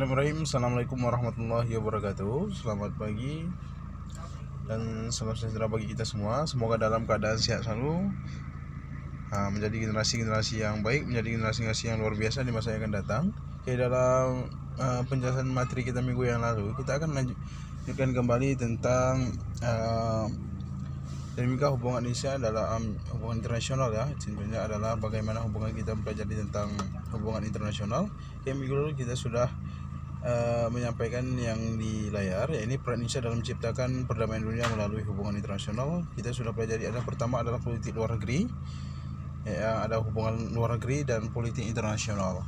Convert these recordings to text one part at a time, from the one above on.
Bismillahirrahmanirrahim. Assalamualaikum warahmatullahi wabarakatuh. Selamat pagi dan salam sejahtera bagi kita semua. Semoga dalam keadaan sehat selalu, menjadi generasi-generasi yang baik, menjadi generasi-generasi yang luar biasa di masa yang akan datang. Oke, dalam penjelasan materi kita minggu yang lalu, kita akan melanjutkan kembali tentang dinamika hubungan Indonesia dalam hubungan internasional ya. Contohnya adalah bagaimana hubungan kita mempelajari tentang hubungan internasional. Oke, minggu lalu kita sudah menyampaikan yang di layar, yaitu peran Indonesia dalam menciptakan perdamaian dunia melalui hubungan internasional. Kita sudah pelajari pertama adalah politik luar negeri, ya, ada hubungan luar negeri dan politik internasional.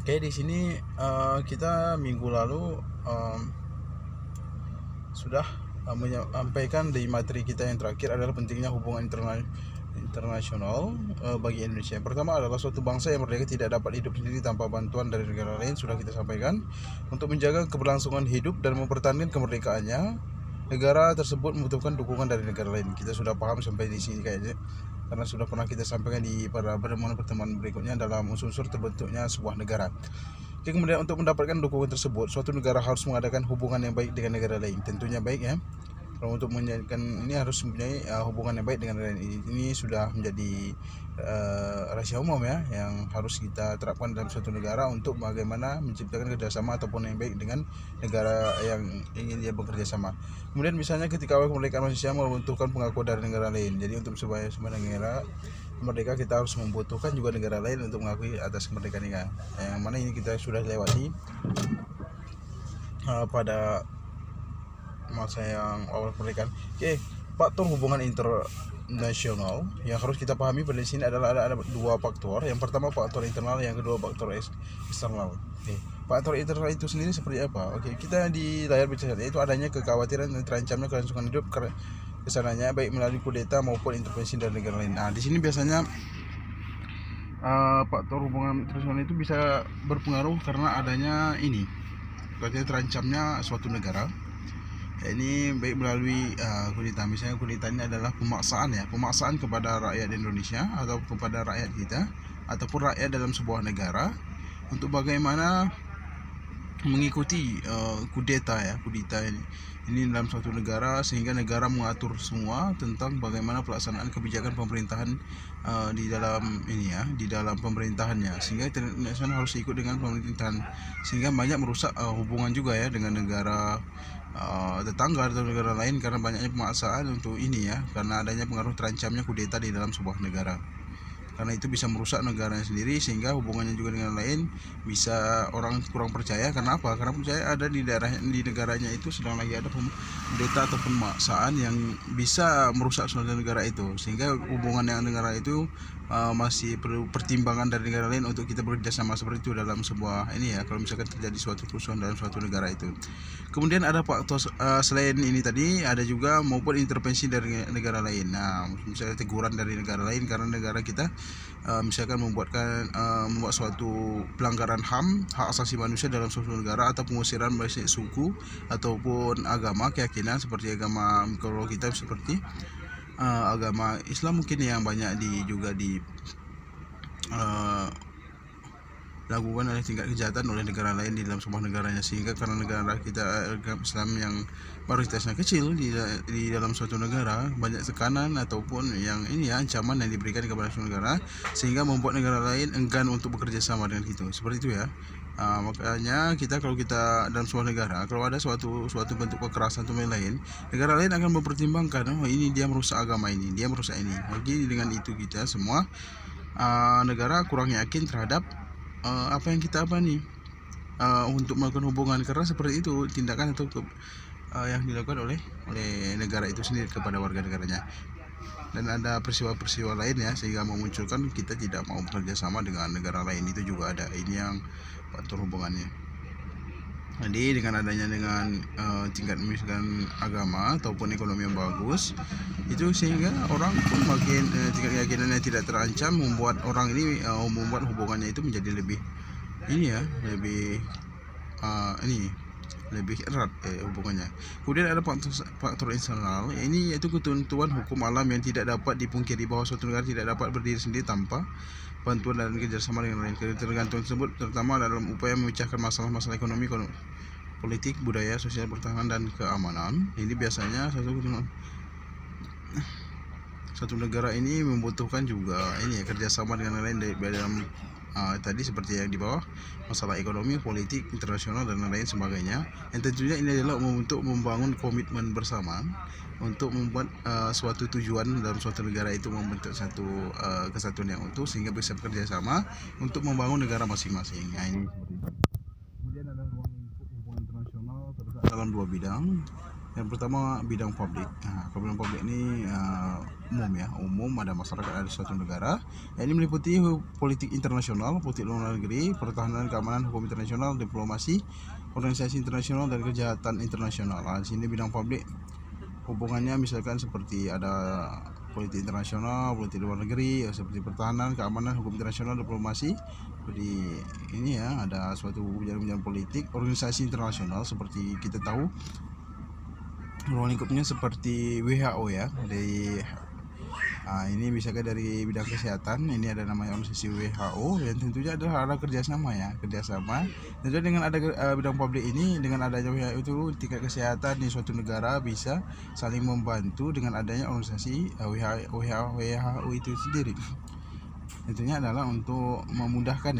Oke, di sini kita minggu lalu sudah menyampaikan di materi kita yang terakhir adalah pentingnya hubungan internasional bagi Indonesia. Yang pertama adalah suatu bangsa yang merdeka tidak dapat hidup sendiri tanpa bantuan dari negara lain. Sudah kita sampaikan, untuk menjaga keberlangsungan hidup dan mempertahankan kemerdekaannya, negara tersebut membutuhkan dukungan dari negara lain. Kita sudah paham sampai di sini kayaknya, karena sudah pernah kita sampaikan di pada pertemuan berikutnya dalam unsur-unsur terbentuknya sebuah negara. Oke, kemudian untuk mendapatkan dukungan tersebut, suatu negara harus mengadakan hubungan yang baik dengan negara lain. Tentunya baik ya. Kalau untuk menjadikan ini harus mempunyai hubungan yang baik dengan negara lain. Ini sudah menjadi rahasia umum ya, yang harus kita terapkan dalam suatu negara untuk bagaimana menciptakan kerjasama ataupun yang baik dengan negara yang ingin dia bekerja sama. Kemudian misalnya ketika awal kemerdekaan Indonesia membutuhkan pengakuan dari negara lain. Jadi untuk supaya sebuah negara merdeka, kita harus membutuhkan juga negara lain untuk mengakui atas kemerdekaan ini. Yang mana ini kita sudah lewati pada masa yang awal kemerdekaan. Oke, faktor hubungan internasional yang harus kita pahami pada sini adalah ada dua faktor. Yang pertama faktor internal, yang kedua faktor eksternal. Oke, faktor internal itu sendiri seperti apa? Oke, kita di layar bicara itu adanya kekhawatiran dan terancamnya kelangsungan hidup kesananya baik melalui kudeta maupun intervensi dari negara lain. Nah, di sini biasanya faktor hubungan internasional itu bisa berpengaruh karena adanya ini, katanya terancamnya suatu negara. Ini baik melalui kudeta. Misalnya kudeta ini adalah pemaksaan kepada rakyat Indonesia atau kepada rakyat kita ataupun rakyat dalam sebuah negara untuk bagaimana mengikuti kudeta ini dalam suatu negara, sehingga negara mengatur semua tentang bagaimana pelaksanaan kebijakan pemerintahan di dalam ini ya, di dalam pemerintahannya, sehingga internasional harus ikut dengan pemerintahan, sehingga banyak merusak hubungan juga ya dengan negara tetangga atau negara lain karena banyaknya pemaksaan untuk ini ya, karena adanya pengaruh terancamnya kudeta di dalam sebuah negara. Karena itu bisa merusak negaranya sendiri, sehingga hubungannya juga dengan lain bisa orang kurang percaya. Karena apa? Karena percaya ada di negaranya itu sedang lagi ada kudeta atau pemaksaan yang bisa merusak suatu negara itu, sehingga hubungan dengan negara itu masih perlu pertimbangan dari negara lain untuk kita bekerja sama seperti itu dalam sebuah ini ya, kalau misalkan terjadi suatu kerusuhan dalam suatu negara itu. Kemudian ada faktor selain ini tadi, ada juga maupun intervensi dari negara lain. Nah, misalnya teguran dari negara lain karena negara kita misalkan membuat suatu pelanggaran HAM, hak asasi manusia dalam suatu negara, atau pengusiran baik suku ataupun agama, keyakinan seperti agama, kalau kita seperti agama Islam mungkin yang banyak juga lakukan oleh tingkat kejahatan oleh negara lain di dalam sebuah negaranya, sehingga karena negara kita agama Islam yang mayoritasnya kecil di dalam suatu negara, banyak tekanan ataupun yang ini ya, ancaman yang diberikan kepada suatu negara, sehingga membuat negara lain enggan untuk bekerja sama dengan itu, seperti itu ya. Makanya kalau kita dalam sebuah negara, kalau ada suatu bentuk kekerasan atau lain, negara lain akan mempertimbangkan, oh ini dia merusak agama ini, dia merusak ini. Jadi dengan itu kita semua negara kurang yakin terhadap apa yang kita untuk melakukan hubungan, karena seperti itu tindakan atau yang dilakukan oleh negara itu sendiri kepada warga negaranya. Dan ada peristiwa-peristiwa lain ya, sehingga memunculkan kita tidak mau bekerja sama dengan negara lain, itu juga ada. Ini yang faktor hubungannya. Jadi dengan adanya tingkat misalkan agama ataupun ekonomi yang bagus, itu sehingga orang pun makin tingkat keyakinannya tidak terancam, membuat orang ini membuat hubungannya itu menjadi lebih ini ya, lebih lebih erat hubungannya. Kemudian ada faktor eksternal, ini yaitu ketentuan hukum alam yang tidak dapat dipungkiri bahwa suatu negara tidak dapat berdiri sendiri tanpa bantuan dan kerjasama dengan lain. Ketergantungan tersebut terutama dalam upaya memecahkan masalah-masalah ekonomi, politik, budaya, sosial, pertahanan, dan keamanan. Ini biasanya satu negara ini membutuhkan juga ini ya, kerjasama dengan lain dari dalam tadi seperti yang di bawah, masalah ekonomi, politik, internasional, dan lain sebagainya. Yang tentunya ini adalah untuk membangun komitmen bersama untuk membuat suatu tujuan dalam suatu negara itu, membentuk satu kesatuan yang utuh sehingga bisa bekerja sama untuk membangun negara masing-masing. Nah, ini seperti itu. Kemudian ada ruang lingkup hubungan internasional terletak dalam dua bidang. Yang pertama bidang publik. Bidang publik ini umum, ada masyarakat, ada suatu negara. Ini meliputi politik internasional, politik luar negeri, pertahanan, keamanan, hukum internasional, diplomasi, organisasi internasional, dan kejahatan internasional. Di sini bidang publik hubungannya misalkan seperti ada politik internasional, politik luar negeri, seperti pertahanan, keamanan, hukum internasional, diplomasi. Jadi ini ya, ada suatu bidang-bidang politik, organisasi internasional seperti kita tahu ruang lingkupnya seperti WHO ya, dari ini misalkan dari bidang kesehatan, ini ada namanya organisasi WHO yang tentunya adalah ada kerjasama tentunya dengan ada bidang publik ini, dengan adanya WHO itu tingkat kesehatan di suatu negara bisa saling membantu dengan adanya organisasi WHO itu sendiri. Tentunya adalah untuk memudahkan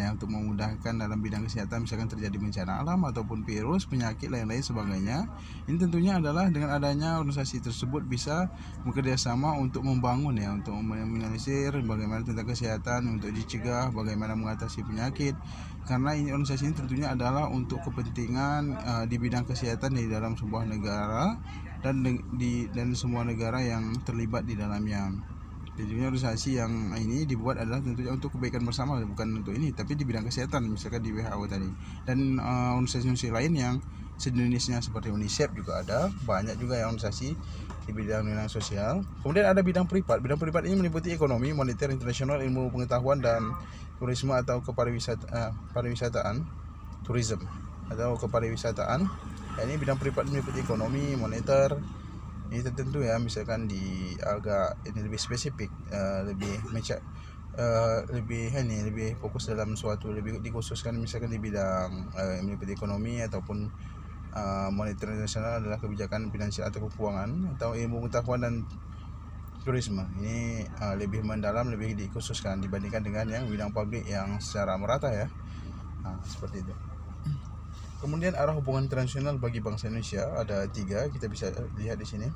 dalam bidang kesehatan, misalkan terjadi bencana alam ataupun virus, penyakit lain-lain sebagainya. Ini tentunya adalah dengan adanya organisasi tersebut bisa bekerja sama untuk membangun untuk meminimalisir bagaimana tentang kesehatan, untuk dicegah bagaimana mengatasi penyakit. Karena ini organisasi ini tentunya adalah untuk kepentingan di bidang kesehatan di dalam sebuah negara dan semua negara yang terlibat di dalamnya. Tentunya organisasi yang ini dibuat adalah tentunya untuk kebaikan bersama, bukan untuk ini, tapi di bidang kesehatan, misalkan di WHO tadi. Dan organisasi lain yang sejenisnya seperti UNICEF juga ada, banyak juga yang organisasi di bidang sosial. Kemudian ada bidang privat. Bidang privat ini meliputi ekonomi, moneter, internasional, ilmu pengetahuan, dan turisme atau pariwisataan, tourism atau kepariwisataan. Ini bidang privat meliputi ekonomi, moneter. Ini tertentu ya, misalkan di agak ini lebih spesifik, lebih fokus dalam suatu, lebih dikhususkan misalkan di bidang meliputi ekonomi ataupun moneter internasional adalah kebijakan finansial atau keuangan, atau ilmu pengetahuan dan turisme. Ini lebih mendalam, lebih dikhususkan dibandingkan dengan yang bidang publik yang secara merata ya. Seperti itu. Kemudian arah hubungan internasional bagi bangsa Indonesia ada 3, kita bisa lihat di sini.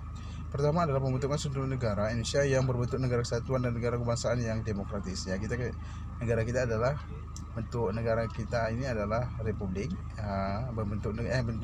Pertama adalah pembentukan suatu negara Indonesia yang berbentuk negara kesatuan dan negara kebangsaan yang demokratis. Ya, negara kita adalah bentuk negara kita ini adalah republik. Bentuk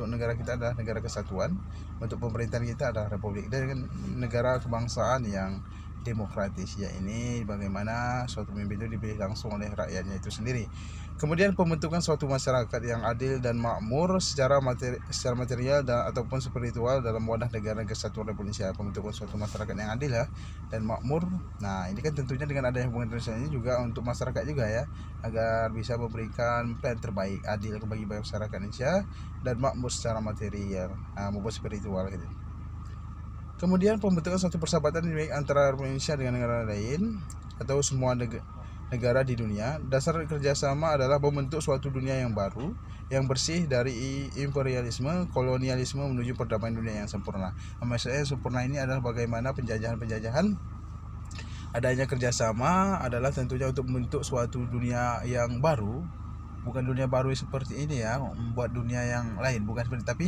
negara kita adalah negara kesatuan. Bentuk pemerintahan kita adalah republik, dan negara kebangsaan yang demokratis. Ya, ini bagaimana suatu pemimpin itu dipilih langsung oleh rakyatnya itu sendiri. Kemudian pembentukan suatu masyarakat yang adil dan makmur secara material dan ataupun spiritual dalam wadah negara kesatuan Republik Indonesia. Pembentukan suatu masyarakat yang adil dan makmur. Nah, ini kan tentunya dengan adanya hubungan internasional ini juga untuk masyarakat juga ya, agar bisa memberikan plan terbaik adil bagi masyarakat Indonesia dan makmur secara material maupun spiritual gitu. Kemudian pembentukan suatu persahabatan baik antara Indonesia dengan negara lain atau semua negara di dunia. Dasar kerjasama adalah membentuk suatu dunia yang baru, yang bersih dari imperialisme, kolonialisme menuju perdamaian dunia yang sempurna. Maksudnya sempurna ini adalah bagaimana penjajahan. Adanya kerjasama adalah tentunya untuk membentuk suatu dunia yang baru, bukan dunia baru seperti ini ya, membuat dunia yang lain, bukan seperti, tapi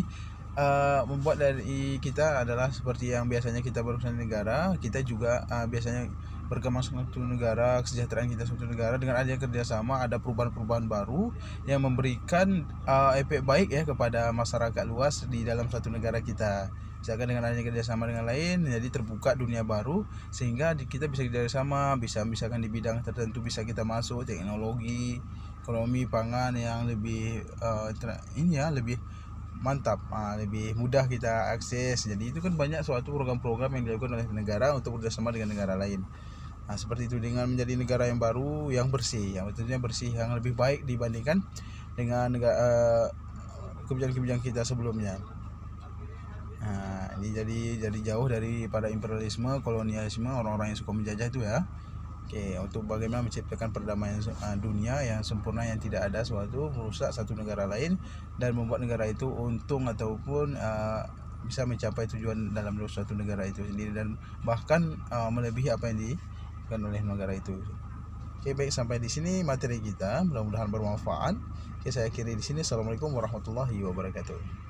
membuat dari kita adalah seperti yang biasanya kita berurusan negara, kita juga biasanya berkembang suatu negara, kesejahteraan kita suatu negara. Dengan adanya kerjasama ada perubahan-perubahan baru yang memberikan efek baik ya kepada masyarakat luas di dalam suatu negara kita. Misalkan dengan adanya kerjasama dengan lain, jadi terbuka dunia baru sehingga kita bisa kerjasama, misalkan di bidang tertentu bisa kita masuk teknologi, ekonomi, pangan yang lebih lebih mantap, lebih mudah kita akses. Jadi itu kan banyak suatu program-program yang dilakukan oleh negara untuk bekerjasama dengan negara lain. Seperti itu, dengan menjadi negara yang baru, yang bersih, yang tentunya bersih, yang lebih baik dibandingkan dengan negara kebijakan-kebijakan kita sebelumnya. Nah, ini jadi jauh daripada imperialisme, kolonialisme, orang-orang yang suka menjajah itu ya. Oke, untuk bagaimana menciptakan perdamaian dunia yang sempurna, yang tidak ada suatu merusak satu negara lain dan membuat negara itu untung ataupun bisa mencapai tujuan dalam suatu negara itu sendiri, dan bahkan melebihi apa yang dilakukan oleh negara itu. Oke, baik, sampai di sini materi kita, mudah-mudahan bermanfaat. Oke, saya akhiri di sini. Assalamualaikum warahmatullahi wabarakatuh.